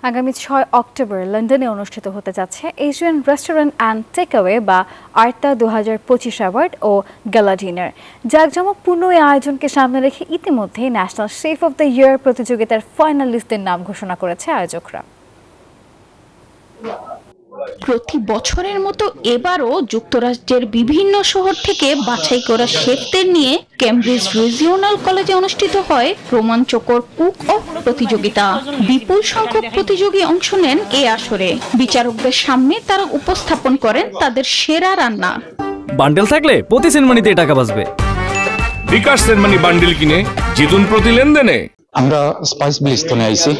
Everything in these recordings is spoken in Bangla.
আগামী 6 অক্টোবর লন্ডনে অনুষ্ঠিত হতে যাচ্ছে এশিয়ান রেস্টুরেন্ট অ্যান্ড টেকঅ্যাওয়ে বা আর্তা 2025 অ্যাওয়ার্ড ও গালা ডিনার। জাঁকজমকপূর্ণ এই আয়োজনকে সামনে রেখে ইতিমধ্যেই ন্যাশনাল শেফ অব দ্য ইয়ার প্রতিযোগিতার ফাইনালিস্টদের নাম ঘোষণা করেছে আয়োজকরা। প্রতি বছরের মতো এবারও যুক্তরাজ্যের বিভিন্ন শহর থেকে বাছাই করা শেফদের নিয়ে কেমব্রিজ রিজিওনাল কলেজে অনুষ্ঠিত হয় রোমাঞ্চকর কুক অফ প্রতিযোগিতা। বিপুল সংখ্যক প্রতিযোগী অংশ নেন এই আসরে। বিচারকদের সামনে তারা উপস্থাপন করেন তাদের সেরা রান্না। বান্ডেল থাকলে প্রতি সেনমানিতে টাকা বাঁচবে। বিকাশ সেনমানি বান্ডেল কিনে জিতুন প্রতি লেনদেনে। আমরা স্পাইস ব্লিস্তনে আইছি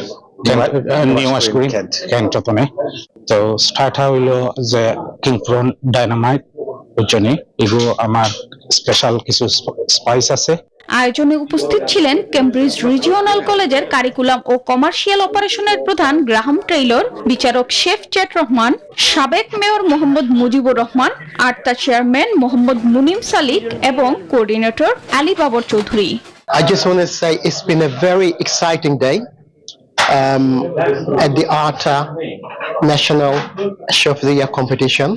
নিউ আশকুরি ক্যান্টনে। তো স্টার্ট হইলো যে কিং প্রন ডাইনামাইট বুঝনি এগুলো আমার স্পেশাল কিছু স্পাইস আছে। আয়োজনে উপস্থিত ছিলেন কেমব্রিজ রিজিওনাল কলেজের কারিকুলাম ও কমার্শিয়াল অপারেশনের প্রধান গ্রাহাম টেইলর, বিচারক শেফ জেট রহমান, সাবেক মেয়র মোহাম্মদ মুজিবুর রহমান, আর্তা চেয়ারম্যান মোহাম্মদ মুনিম সালিক এবং coordinator Ali Babar Chowdhury. I just want to say it's been a very exciting day at the ARTA National Chef of the Year competition.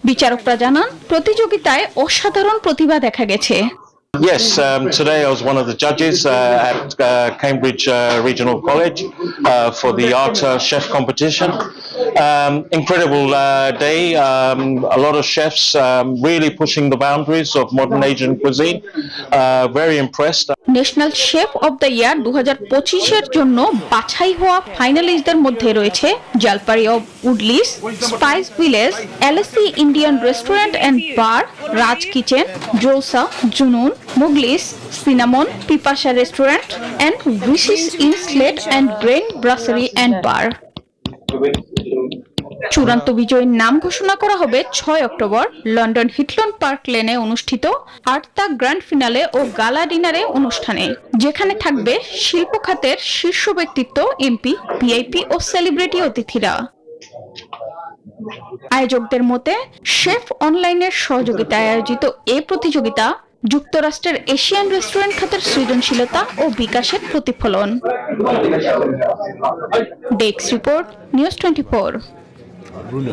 বিচারকরা জানান প্রতিযোগিতায় অসাধারণ প্রতিভা দেখা গেছে। Yes, today I was one of the judges at Cambridge Regional College for the ARTA Chef competition. Incredible day, a lot of chefs really pushing the boundaries of modern Asian cuisine. Very impressed. National chef of the year 2025-এর জন্য বাছাই হওয়া ফাইনালিস্টদের মধ্যে রয়েছে Jalpari of Woodlees, spice village, LAC Indian restaurant and bar, Raj kitchen, Jolsa, Junoon, Mughlis, cinnamon, Pipasa restaurant and wishes in slate and grain brasserie and bar. চূড়ান্ত বিজয়ীর নাম ঘোষণা করা হবে 6 অক্টোবর লন্ডন হিটলন পার্ক লেনে অনুষ্ঠিত আর্তা গ্র্যান্ড ফিনালে ও গালা ডিনারে অনুষ্ঠানে, যেখানে থাকবে শিল্প খাতের শীর্ষ ব্যক্তিত্ব, এমপি, ভিআইপি ও সেলিব্রিটি অতিথিরা। আয়োজকদের মতে শেফ অনলাইনের সহযোগিতায় আয়োজিত এই প্রতিযোগিতা যুক্তরাষ্ট্রের এশিয়ান রেস্টুরেন্ট খাতের সৃজনশীলতা ও বিকাশের প্রতিফলন। Desk report, news 24।